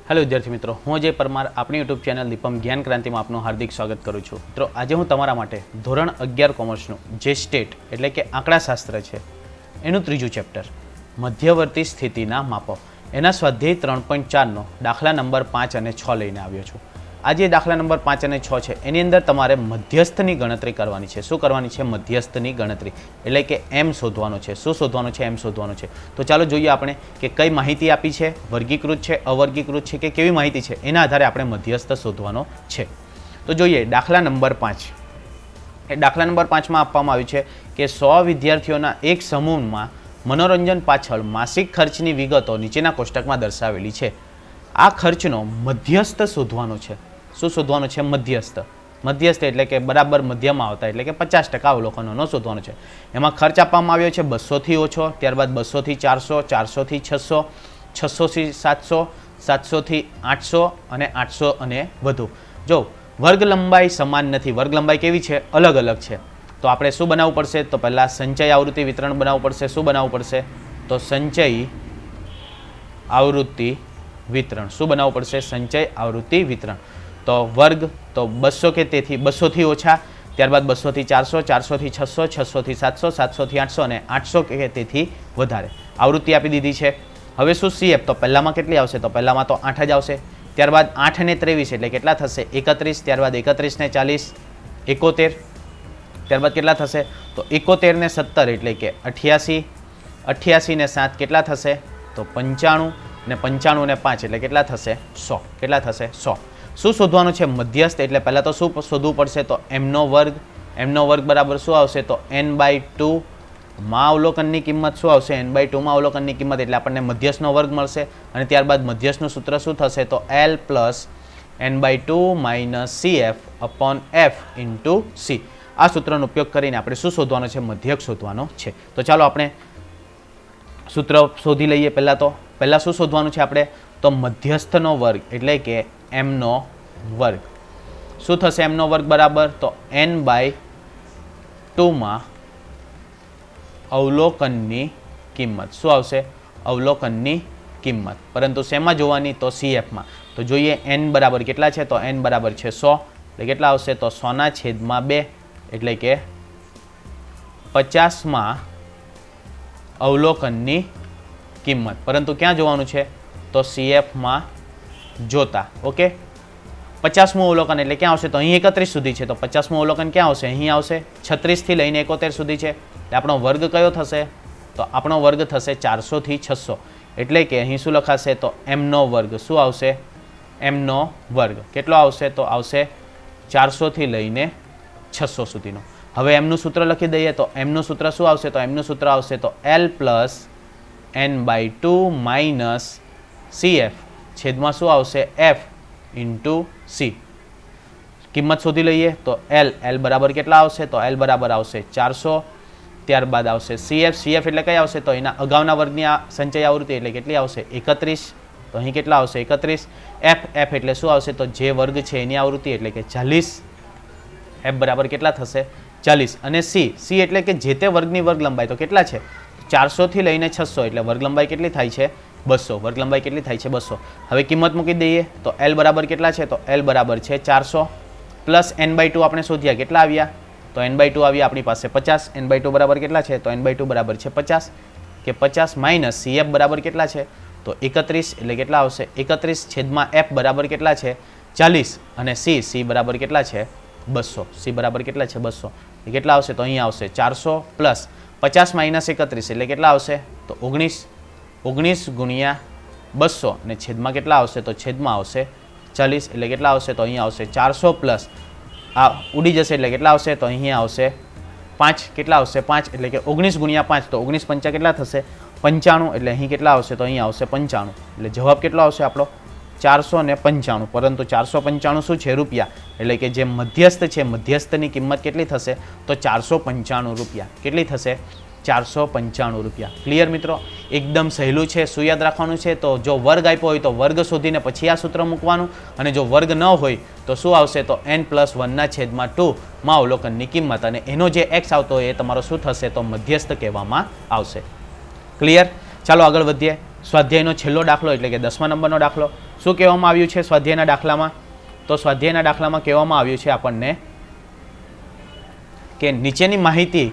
Hello विद्यार्थी मित्रों, हूँ अजय परमार अपनी यूट्यूब चैनल दीपम ज्ञान क्रांति में आपનું हार्दिक स्वागत करूँ છું। मित्रों, आज हूँ તમારા માટે ધોરણ 11 કોમર્સનું જે સ્ટેટ એટલે કે આંકડાશાસ્ત્ર છે એનું ત્રીજું ચેપ્ટર મધ્યવર્તી સ્થિતિના માપો એના સ્વાધ્યાય 3.4નો દાખલા નંબર 5 અને 6 લઈને આવ્યો છું। આજે દાખલા નંબર 5 અને 6 છે એની અંદર તમારે મધ્યસ્થની ગણતરી કરવાની છે। શું કરવાની છે? મધ્યસ્થની ગણતરી એટલે કે એમ શોધવાનો છે। શું શોધવાનું છે? એમ શોધવાનું છે। તો ચાલો જોઈએ આપણે કે કઈ માહિતી આપી છે, વર્ગીકૃત છે, અવર્ગીકૃત છે કે કેવી માહિતી છે, એના આધારે આપણે મધ્યસ્થ શોધવાનો છે। તો જોઈએ દાખલા નંબર 5। એ દાખલા નંબર 5માં આપવામાં આવ્યું છે કે 100 વિદ્યાર્થીઓના એક સમૂહમાં મનોરંજન પાછળ માસિક ખર્ચની વિગતો નીચેના કોષ્ટકમાં દર્શાવેલી છે। આ ખર્ચનો મધ્યસ્થ શોધવાનો છે। શું શોધવાનું છે? મધ્યસ્થ। મધ્યસ્થ એટલે કે બરાબર મધ્યમાં આવતા એટલે કે 50% અવલોકનોનો શોધવાનો છે। એમાં ખર્ચ આપવામાં આવ્યો છે 200 થી ઓછો, ત્યારબાદ 200 થી 400, 400 થી 600, 600 થી 700, 700 થી 800 અને 800 અને વધુ। જો વર્ગ લંબાઈ સમાન નથી, વર્ગ લંબાઈ કેવી છે? અલગ અલગ છે। તો આપણે શું બનાવવું પડશે? તો પહેલાં સંચય આવૃત્તિ વિતરણ બનાવવું પડશે। શું બનાવવું પડશે? તો સંચય આવૃત્તિ વિતરણ। શું બનાવવું પડશે? સંચય આવૃત્તિ વિતરણ। તો વર્ગ તો 200 કે તેથી 200 થી ઓછા, ત્યારબાદ 200 થી 400, 400 થી 600, 600 થી 700, 700 થી 800 અને 800 કે તેથી વધારે આવૃત્તિ આપી દીધી છે। હવે શું CF? તો પહેલામાં કેટલી આવશે? તો પહેલામાં તો 8 જ આવશે। ત્યારબાદ 8 ને 23 એટલે કેટલા થશે? 31। ત્યારબાદ 31 ને 40 71। ત્યારબાદ કેટલા થશે? તો 71 ને 17 એટલે કે 88। 88 ને 7 કેટલા થશે? તો 95 ને 95 ને 5 એટલે કેટલા થશે? 100। કેટલા થશે? 100। શું શોધવાનું છે? મધ્યસ્થ એટલે પહેલાં તો શું શોધવું પડશે? તો એમનો વર્ગ। એમનો વર્ગ બરાબર શું આવશે? તો n/2 માં અવલોકનની કિંમત શું આવશે? n/2 માં અવલોકનની કિંમત એટલે આપણને મધ્યસ્થનો વર્ગ મળશે। અને ત્યારબાદ મધ્યસ્થનું સૂત્ર શું થશે? તો L + n/2 - CF/F × C। આ સૂત્રનો ઉપયોગ કરીને આપણે શું શોધવાનો છે? મધ્યક શોધવાનો છે। તો ચાલો આપણે સૂત્ર શોધી લઈએ। પહેલાં શું શોધવાનું છે આપણે? તો મધ્યસ્થનો વર્ગ એટલે કે એમનો વર્ગ। શું થશે એમનો વર્ગ બરાબર? તો n/2 માં અવલોકનની કિંમત શું આવશે? અવલોકનની કિંમત। પરંતુ શેમાં જોવાની? તો CF માં। તો જોઈએ n બરાબર કેટલા છે? તો n બરાબર છે 100 એટલે કેટલા આવશે? તો 100/2 એટલે કે 50માં અવલોકનની કિંમત। પરંતુ ક્યાં જોવાનું છે? તો CF માં જોતા। ઓકે, 50મું અવલોકન એટલે ક્યાં આવશે? તો અહીં 31 સુધી છે, તો 50મું અવલોકન ક્યાં આવશે? અહીં આવશે। 36 થી લઈને 71 સુધી છે એટલે આપણો વર્ગ કયો થશે? તો આપણો વર્ગ થશે 400 થી 600 એટલે કે અહીં શું લખાશે? તો એમનો વર્ગ। શું આવશે? એમનો વર્ગ કેટલો આવશે? તો આવશે 400 થી લઈને 600 સુધીનો। હવે એમનું સૂત્ર લખી દઈએ તો એમનું સૂત્ર શું આવશે? તો એમનું સૂત્ર આવશે તો L + n/2 - CF છેદમાં શું આવશે? F × C। કિંમત શોધી લઈએ તો L બરાબર કેટલા આવશે? તો L બરાબર આવશે 400। ત્યારબાદ આવશે CF એટલે કઈ આવશે? તો એના અગાઉના વર્ગની આ સંચય આવૃત્તિ એટલે કેટલી આવશે? 31। તો અહીં કેટલા આવશે? 31। F એટલે શું આવશે? તો જે વર્ગ છે એની આવૃત્તિ એટલે કે 40। F બરાબર કેટલા થશે? 40। અને C એટલે કે જે તે વર્ગની વર્ગ લંબાઈ તો કેટલા છે? 400 થી લઈને 600 એટલે વર્ગ લંબાઈ કેટલી થાય છે? 200। વર્ગ લંબાઈ કેટલી થાય છે? 200। હવે કિંમત મૂકી દઈએ તો L બરાબર કેટલા છે? તો L બરાબર છે 400 પ્લસ n/2 આપણે શોધ્યા કેટલા આવ્યા? તો n/2 આવ્યા આપણી પાસે 50। n/2 બરાબર કેટલા છે? તો n/2 બરાબર છે 50 કે 50 - CF બરાબર કેટલા છે? તો 31 એટલે કેટલા આવશે? 31 / F બરાબર કેટલા છે? 40 અને C બરાબર કેટલા છે? 200। C બરાબર કેટલા છે? 200 એ કેટલા આવશે? તો અહીં આવશે 400 પ્લસ 50 - 31 એટલે કેટલા આવશે? તો 19 × 200 અને છેદમાં કેટલા આવશે? તો છેદમાં આવશે 40 એટલે કેટલા આવશે? તો અહીંયા આવશે 400 પ્લસ આ ઉડી જશે એટલે કેટલા આવશે? તો અહીંયા આવશે 5। કેટલા આવશે? 5 એટલે કે 19 × 5 તો 19 × 5 કેટલા થશે? 95 એટલે અહીં કેટલા આવશે? તો અહીંયા આવશે 95 એટલે જવાબ કેટલો આવશે આપણો? 495। પરંતુ 495 શું છે? રૂપિયા। એટલે કે જે મધ્યસ્થ છે મધ્યસ્થની કિંમત કેટલી થશે? તો 495 રૂપિયા। કેટલી થશે? 495 રૂપિયા। ક્લિયર મિત્રો? એકદમ સહેલું છે। શું યાદ રાખવાનું છે? તો જો વર્ગ આપ્યો હોય તો વર્ગ શોધીને પછી આ સૂત્ર મૂકવાનું, અને જો વર્ગ ન હોય તો શું આવશે? તો n+1/2 માં અવલોકનની કિંમત, અને એનો જે x આવતો હોય એ તમારો શું થશે? તો મધ્યસ્થ કહેવામાં આવશે। ક્લિયર? ચાલો આગળ વધીએ। સ્વાધ્યાયનો છેલ્લો દાખલો એટલે કે 10મા નંબરનો દાખલો। શું કહેવામાં આવ્યું છે સ્વાધ્યાયના દાખલામાં? તો સ્વાધ્યાયના દાખલામાં કહેવામાં આવ્યું છે આપણને કે નીચેની માહિતી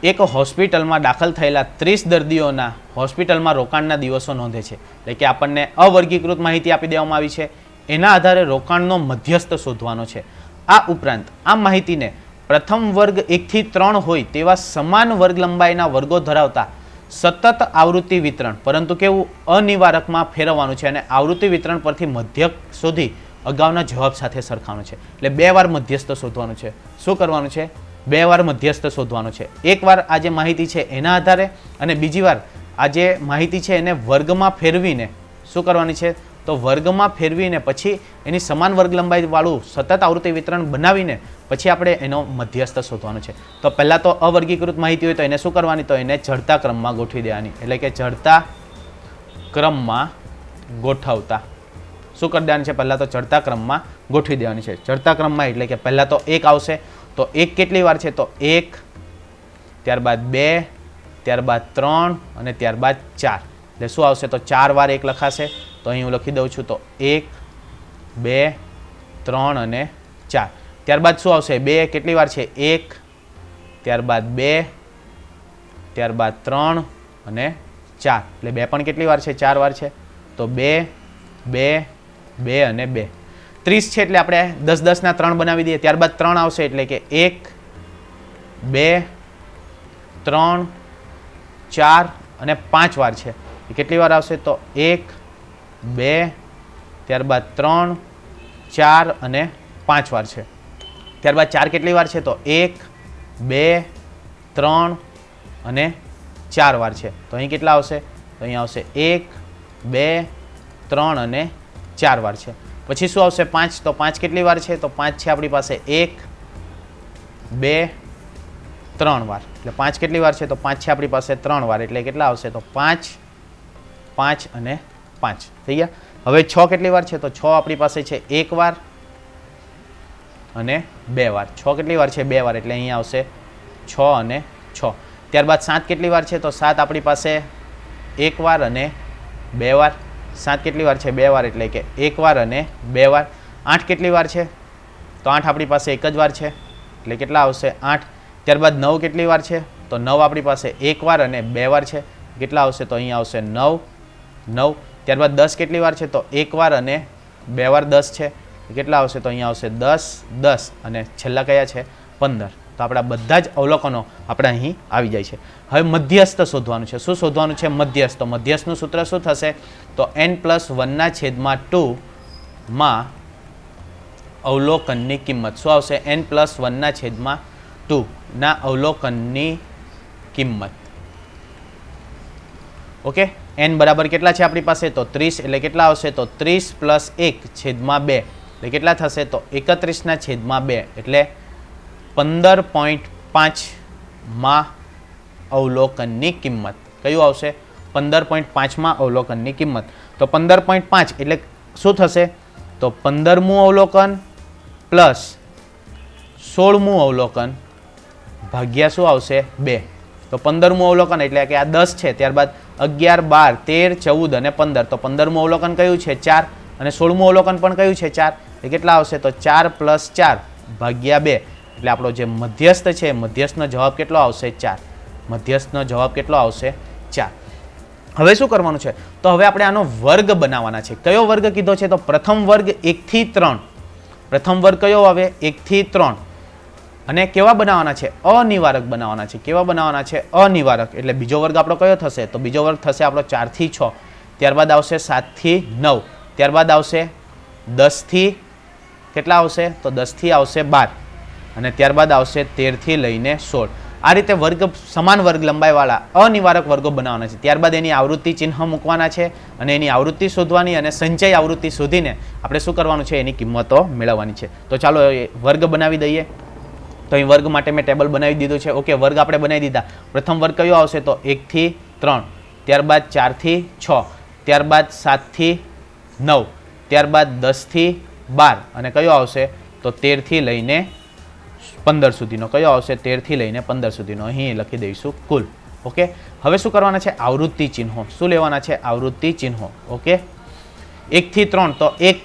એક હોસ્પિટલમાં દાખલ થયેલા 30 દર્દીઓના હોસ્પિટલમાં રોકાણના દિવસો નોંધે છે. એટલે કે આપણને અવર્ગીકૃત માહિતી આપી દેવામાં આવી છે, એના આધારે રોકાણનો મધ્યસ્થ શોધવાનો છે. આ ઉપરાંત આ માહિતીને પ્રથમ વર્ગ 1 થી 3 હોય તેવા સમાન વર્ગ લંબાઈના વર્ગો ધરાવતા સતત આવૃત્તિ વિતરણ, પરંતુ કેવું અનિવારકમાં ફેરવવાનું છે અને આવૃત્તિ વિતરણ પરથી મધ્યક શોધી અગાઉના જવાબ સાથે સરખાવવાનું છે. એટલે 2 વાર મધ્યસ્થ શોધવાનું છે. શું કરવાનું છે? 2 વાર મધ્યસ્થ શોધવાનું છે. એકવાર આ જે માહિતી છે એના આધારે અને બીજી વાર આ જે માહિતી છે એને વર્ગમાં ફેરવીને શું કરવાની છે? તો વર્ગમાં ફેરવીને પછી એની સમાન વર્ગ લંબાઈ વાળું સતત આવૃત્તિ વિતરણ બનાવીને પછી આપણે એનો મધ્યસ્થ શોધવાનો છે. તો પહેલાં તો અવર્ગીકૃત માહિતી હોય તો એને શું કરવાની? તો એને ચડતા ક્રમમાં ગોઠવી દેવાની. એટલે કે ચડતા ક્રમમાં ગોઠવતા શું કરી દેવાની છે? પહેલાં તો ચડતા ક્રમમાં ગોઠવી દેવાની છે. ચડતા ક્રમમાં એટલે કે પહેલાં તો 1 આવશે, તો 1 કેટલી વાર છે? તો 1, ત્યારબાદ 2, ત્યારબાદ 3 અને ત્યારબાદ 4. એટલે શું આવશે? તો 4 વાર 1 લખાશે. તો અહીં હું લખી દઉં છું, તો 1, 2, 3 અને 4. ત્યારબાદ શું આવશે? 2 કેટલી વાર છે? 1, ત્યારબાદ 2, ત્યારબાદ 3 અને 4. એટલે 2 પણ કેટલી વાર છે? 4 વાર છે. તો 2, 2, 2 અને 2. 30 છે એટલે આપણે 10 10 ના 3 બનાવી દઈએ. ત્યારબાદ 3 આવશે એટલે કે 1, 2, 3, 4 અને 5 વાર છે. કેટલી વાર આવશે? તો 1, 2, ત્યારબાદ 3, 4 અને 5 વાર છે. ત્યારબાદ 4 કેટલી વાર છે? તો 1, 2, 3 અને 4 વાર છે. તો અહીં કેટલા આવશે? તો અહીં આવશે 1, 2, 3 અને 4 વાર છે. પછી શું આવશે? 5. તો 5 કેટલી વાર છે? તો 5 છે આપણી પાસે 1, 2, 3 વાર. એટલે 5 કેટલી વાર છે? તો 5 છે આપણી પાસે 3 વાર. એટલે કેટલા આવશે? તો 5, 5 અને 5 થઈ ગયા. હવે 6 કેટલી વાર છે? તો 6 આપણી પાસે છે 1 વાર અને 2 વાર. 6 કેટલી વાર છે? 2 વાર. એટલે અહીં આવશે 6 અને 6. ત્યારબાદ 7 કેટલી વાર છે? તો 7 આપણી પાસે 1 વાર અને 2 વાર. 7 કેટલી વાર છે? 2 વાર. એટલે કે 1 વાર અને 2 વાર. 8 કેટલી વાર છે? તો 8 આપણી પાસે 1 જ વાર છે. એટલે કેટલા આવશે? 8. ત્યારબાદ 9 કેટલી વાર છે? તો 9 આપણી પાસે 1 વાર અને 2 વાર છે. કેટલા આવશે? તો અહીં આવશે 9, 9. ત્યારબાદ 10 કેટલી વાર છે? તો 1 વાર અને 2 વાર 10 છે. કેટલા આવશે? તો અહીંયા આવશે 10, 10 અને છેલ્લા કયા છે? 15. તો આપણા બધા જ અવલોકનો આપણે અહીં આવી જાય છે. હવે મધ્યસ્થ શોધવાનું છે. શું શોધવાનું છે? મધ્યસ્થ. તો મધ્યસ્થનું સૂત્ર શું થશે? તો n+1/2 માં અવલોકનની કિંમત શું આવશે? n+1/2 ના અવલોકનની કિંમત. ઓકે, n બરાબર કેટલા છે આપણી પાસે? તો 30. એટલે કેટલા આવશે? તો 30 + 1/2 એટલે કેટલા થશે? તો 31/2 એટલે 15.5 માં અવલોકનની કિંમત. કયું આવશે? 15.5 અવલોકનની કિંમત. તો 15.5 એટલે શું થશે? તો 15મું અવલોકન પ્લસ 16મું અવલોકન ભાગ્યા શું આવશે? 2. તો 15મું અવલોકન એટલે કે આ 10 છે, ત્યારબાદ 11, 12, 13, 14 અને 15. તો 15મું અવલોકન કયું છે? 4. અને 16મું અવલોકન પણ કયું છે? 4. એ કેટલા આવશે? તો 4 + 4 ભાગ્યા 2. એટલે આપણો જે મધ્યસ્થ છે, મધ્યસ્થનો જવાબ કેટલો આવશે? 4. મધ્યસ્થનો જવાબ કેટલો આવશે? 4. હવે શું કરવાનું છે? તો હવે આપણે આનો વર્ગ બનાવવાના છે. કયો વર્ગ કીધો છે? તો પ્રથમ વર્ગ 1 થી 3. પ્રથમ વર્ગ કયો આવે? 1 થી 3. અને કેવા બનાવવાના છે? અનિવારક બનાવવાના છે. કેવા બનાવવાના છે? અનિવારક. એટલે બીજો વર્ગ આપણો કયો થશે? તો બીજો વર્ગ થશે આપણો 4 થી 6. ત્યારબાદ આવશે 7 થી 9. ત્યારબાદ આવશે 10 થી કેટલા આવશે? તો 10 થી આવશે 12. અને ત્યારબાદ આવશે 13 થી લઈને 16. આ રીતે વર્ગ સમાન વર્ગ લંબાઈવાળા અનિવારક વર્ગો બનાવવાના છે. ત્યારબાદ એની આવૃત્તિ ચિહ્ન મૂકવાના છે અને એની આવૃત્તિ શોધવાની અને સંચય આવૃત્તિ શોધીને આપણે શું કરવાનું છે? એની કિંમતો મેળવવાની છે. તો ચાલો વર્ગ બનાવી દઈએ. તો અહીં વર્ગ માટે મેં ટેબલ બનાવી દીધું છે. ઓકે, વર્ગ આપણે બનાવી દીધા. પ્રથમ વર્ગ કયો આવશે? તો 1 થી 3. ત્યારબાદ 4 થી 6. ત્યારબાદ 7 થી 9. ત્યારબાદ 10 થી 12. અને કયો આવશે? તો 13 થી લઈને 15 સુધીનો. કયો આવશે? 13 થી લઈને 15 સુધીનો. અહીં લખી દઈશું કુલ. ઓકે, હવે શું કરવાના છે? આવૃત્તિ ચિહ્નો. શું લેવાના છે? આવૃત્તિ ચિહ્નો. ઓકે, 1 થી 3 તો 1,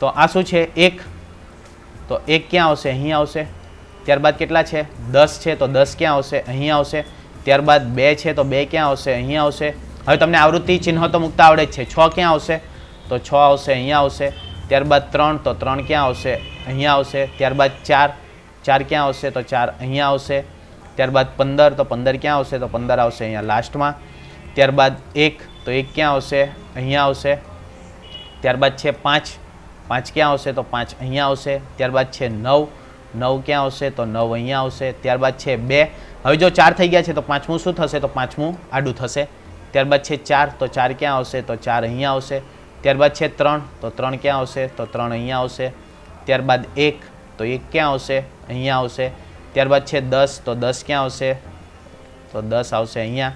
તો આ શું છે 1, તો 1 ક્યાં આવશે? અહીં આવશે. ત્યારબાદ કેટલા છે? 10 છે, તો 10 ક્યાં આવશે? અહીં આવશે. ત્યારબાદ 2 છે, તો 2 ક્યાં આવશે? અહીં આવશે. હવે તમને આવૃત્તિ ચિહ્નો તો મૂકતા આવડે જ છે. 6 ક્યાં આવશે? તો 6 આવશે, અહીંયા આવશે. ત્યારબાદ 3, તો 3 ક્યાં આવશે? અહીંયા આવશે. ત્યારબાદ 4, 4 ક્યાં આવશે? તો 4 અહીંયા આવશે. ત્યારબાદ 15, તો 15 ક્યાં આવશે? તો 15 આવશે અહીંયા લાસ્ટમાં. ત્યારબાદ 1, તો 1 ક્યાં આવશે? અહીંયા આવશે. ત્યારબાદ છે 5, 5 ક્યાં આવશે? તો 5 અહીંયા આવશે. ત્યારબાદ છે 9, 9 ક્યાં આવશે? તો 9 અહીંયા આવશે. ત્યારબાદ છે 2, હવે જો 4 થઈ ગયા છે તો પાંચમું શું થશે? તો પાંચમું આડું થશે. ત્યારબાદ છે 4, તો 4 ક્યાં આવશે? તો 4 અહીંયા આવશે. ત્યારબાદ છે 3, તો 3 ક્યાં આવશે? તો 3 અહીંયા આવશે. ત્યારબાદ 1, તો 1 ક્યાં આવશે? અહીંયા આવશે. ત્યારબાદ છે 10, તો 10 ક્યાં આવશે? તો 10 આવશે અહીંયા.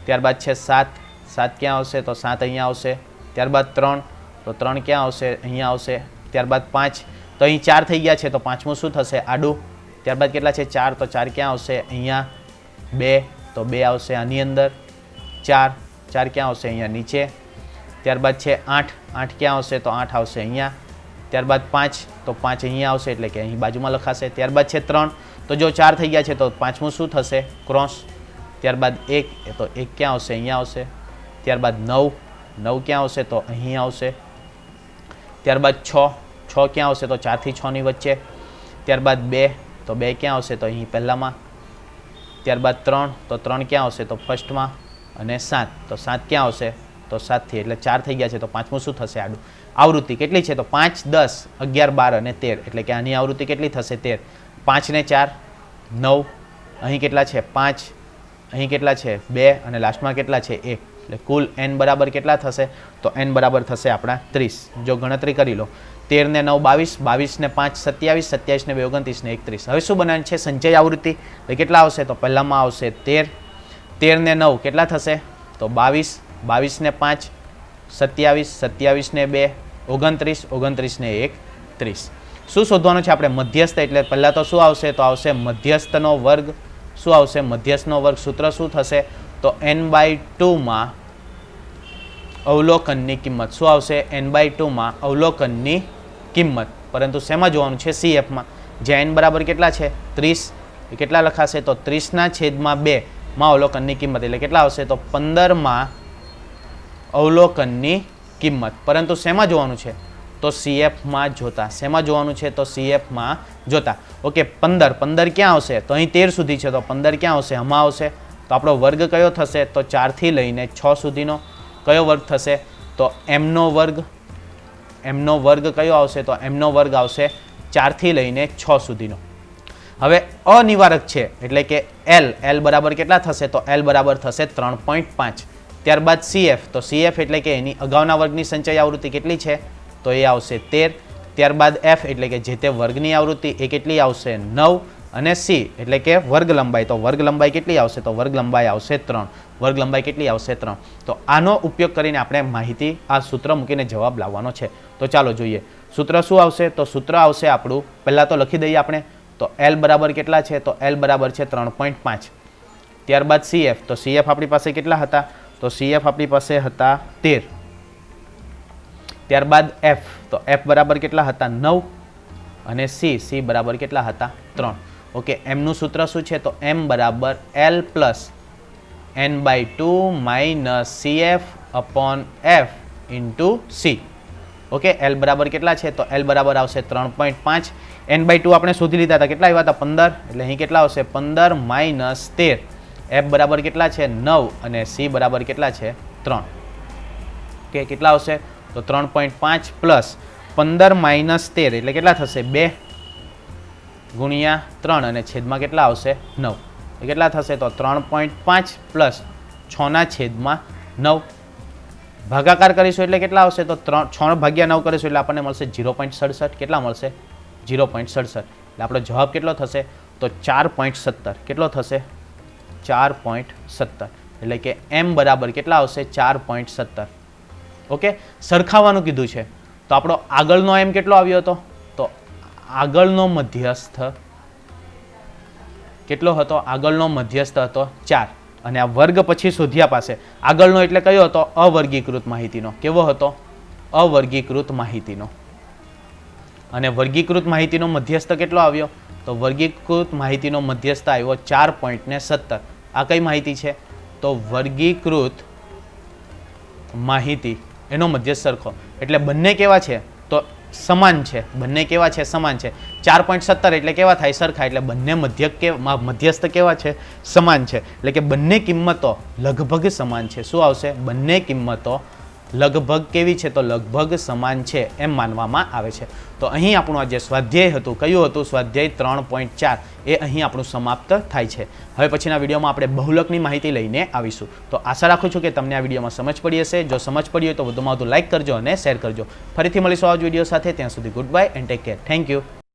ત્યારબાદ છે 7, 7 ક્યાં આવશે? તો 7 અહીંયા આવશે. ત્યારબાદ 3, તો 3 ક્યાં આવશે? અહીંયા આવશે. ત્યારબાદ 5, તો અહીં 4 થઈ ગયા છે તો પાંચમું શું થશે? આડું. ત્યારબાદ કેટલા છે? 4, તો 4 ક્યાં આવશે? અહીંયા. 2, તો 2 આવશે આની અંદર. 4, 4 ક્યાં આવશે? અહીંયા નીચે. ત્યારબાદ છે 8, 8 ક્યાં આવશે? તો 8 આવશે અહીંયા. ત્યારબાદ 5, તો 5 અહીંયા આવશે એટલે કે અહીં બાજુમાં લખાશે. ત્યારબાદ છે 3, તો જો 4 થઈ ગયા છે તો પાંચમું શું થશે? ક્રોસ. ત્યારબાદ 1, તો 1 ક્યાં આવશે? અહીંયા આવશે. ત્યારબાદ 9, 9 ક્યાં આવશે? તો અહીં આવશે. ત્યારબાદ 6, 6 ક્યાં આવશે? તો 4 થી 6 ની વચ્ચે. ત્યારબાદ 2, તો 2 ક્યાં આવશે? તો અહીં પહેલામાં. ત્યારબાદ 3, તો 3 ક્યાં આવશે? તો ફર્સ્ટમાં. અને 7, તો 7 ક્યાં આવશે? તો 7 થી, એટલે 4 થઈ ગયા છે તો પાંચમું શું થશે? આડું. આવૃત્તિ કેટલી છે? તો 5, 10, 11, 12 અને 13, એટલે કે આની આવૃત્તિ કેટલી થશે? 13. 5 ને 4, 9, અહીં કેટલા છે? 5, અહીં કેટલા છે? 2 અને લાસ્ટમાં કેટલા છે? 1, એટલે કુલ n બરાબર કેટલા થશે? તો n બરાબર થશે આપણા 30. જો ગણતરી કરી લો, 13 ને 9 22, 22 ને 5 27, 27 ને 2 29 ને 1 30. હવે શું બનાવવાનું છે? સંચય આવૃત્તિ. એટલે કેટલા આવશે? તો પહેલામાં આવશે 13, 13 ને 9 કેટલા થશે? તો 22, 22 ને 5 27, 27 ને 2 29, 29 ને 1 30. શું શોધવાનું છે આપણે? મધ્યસ્થ. એટલે પહેલાં તો શું આવશે? તો આવશે મધ્યસ્થનો વર્ગ. શું આવશે? મધ્યસ્થનો વર્ગ. સૂત્ર શું થશે? તો n/2 માં અવલોકનની કિંમત. શું આવશે? n/2 માં અવલોકનની કિંમત. પરંતુ શેમાં જોવાનું છે? CFમાં. જ્યાં n બરાબર કેટલા છે? 30. એ કેટલા લખાશે? તો 30/2 માં અવલોકનની કિંમત. એટલે કેટલા આવશે? તો 15 માં અવલોકનની કિંમત. પરંતુ શેમાં જોવાનું છે? તો CFમાં જોતા. શેમાં જોવાનું છે? તો CFમાં જોતા. ઓકે, 15 ક્યાં આવશે? તો અહીં 13 સુધી છે તો 15 ક્યાં આવશે? આમાં આવશે. તો આપણો વર્ગ કયો થશે? તો 4 થી લઈને 6 સુધીનો કયો વર્ગ થશે? તો mનો વર્ગ. mનો વર્ગ કયો આવશે? તો mનો વર્ગ આવશે 4 થી લઈને 6 સુધીનો. હવે અનિવારક છે એટલે કે L બરાબર કેટલા થશે? તો L બરાબર થશે 3.5. ત્યારબાદ CF, તો CF એટલે કે એની અગાઉના વર્ગની સંચય આવૃત્તિ કેટલી છે? તો એ આવશે 13. ત્યારબાદ F એટલે કે જે તે વર્ગની આવૃત્તિ એ કેટલી આવશે? 9. અને C એટલે કે વર્ગ લંબાઈ, તો વર્ગ લંબાઈ કેટલી આવશે? તો વર્ગ લંબાઈ આવશે 3. વર્ગ લંબાઈ કેટલી આવશે? 3. તો આનો ઉપયોગ કરીને આપણે માહિતી, આ સૂત્ર મૂકીને જવાબ લાવવાનો છે. તો ચાલો જોઈએ સૂત્ર શું આવશે. તો સૂત્ર આવશે આપણું, પહેલાં તો લખી દઈએ આપણે. તો L બરાબર કેટલા છે? તો L બરાબર છે 3.5. ત્યારબાદ CF, તો CF આપણી પાસે કેટલા હતા? તો CF આપણી પાસે હતા 13. ત્યારબાદ F, તો F બરાબર કેટલા હતા? 9. અને C બરાબર કેટલા હતા? 3. ઓકે, એમનું સૂત્ર શું છે? તો m બરાબર L plus n/2 minus CF upon F into C. Okay, L બરાબર કેટલા છે? તો L બરાબર આવશે 3.5. n/2 આપણે શોધી લીધા હતા. કેટલા આવ્યા હતા? 15. એટલે અહીં કેટલા આવશે? 15 માઇનસ 13. F બરાબર કેટલા છે? 9. અને C બરાબર કેટલા છે? 3. ઓકે, કેટલા આવશે? તો 3.5 પ્લસ 15 માઇનસ 13 એટલે કેટલા થશે? 2 ગુણ્યા 3 અને છેદમાં કેટલા આવશે? 9. એ કેટલા થશે? તો 3.5 પ્લસ 6/9. ભાગાકાર કરીશું એટલે કેટલા આવશે? તો 6/9 કરીશું એટલે આપણને મળશે 0.67. કેટલા મળશે? 0.67. એટલે આપણો જવાબ કેટલો થશે? તો 4.17. કેટલો થશે? 4.17. એટલે કે m બરાબર કેટલા આવશે? 4.17. ઓકે, સરખાવવાનું કીધું છે તો આપણો આગળનો m કેટલો આવ્યો હતો? તો આગળનો મધ્યસ્થ કેટલો હતો? આગળનો મધ્યસ્થ હતો 4. અને આ વર્ગ પછી શોધ્યા પાસે આગળનો એટલે કયો હતો? અવર્ગીકૃત માહિતીનો. કેવો હતો? અવર્ગીકૃત માહિતીનો. અને વર્ગીકૃત માહિતીનો મધ્યસ્થ કેટલો આવ્યો? તો વર્ગીકૃત માહિતીનો મધ્યસ્થ આવ્યો 4.17. આ કઈ માહિતી છે? તો વર્ગીકૃત માહિતી એનો મધ્યસ્થ સરખો. એટલે બંને કેવા છે? તો સમાન છે. બંને કેવા છે? સમાન છે. 4.17 એટલે કેવા થાય? સરખા. એટલે બંને મધ્યસ્થ કેવા છે? સમાન છે. એટલે કે બંને કિંમતો લગભગ સમાન છે. શું આવશે? બંને કિંમતો લગભગ કેવી છે? તો લગભગ સમાન છે એમ માનવામાં આવે છે. તો અહીં આપણું આ જે સ્વાધ્યાય હતું, કયું હતું? સ્વાધ્યાય 3.4 એ અહીં આપણું સમાપ્ત થાય છે. હવે પછીના વિડીયોમાં આપણે બહુલકની માહિતી લઈને આવીશું. તો આશા રાખું છું કે તમને આ વિડીયોમાં સમજ પડી હશે. જો સમજ પડી હોય તો વધુમાં વધુ લાઇક કરજો અને શેર કરજો. ફરીથી મળીશું આ જ વિડીયો સાથે. ત્યાં સુધી good bye and take care. Thank you.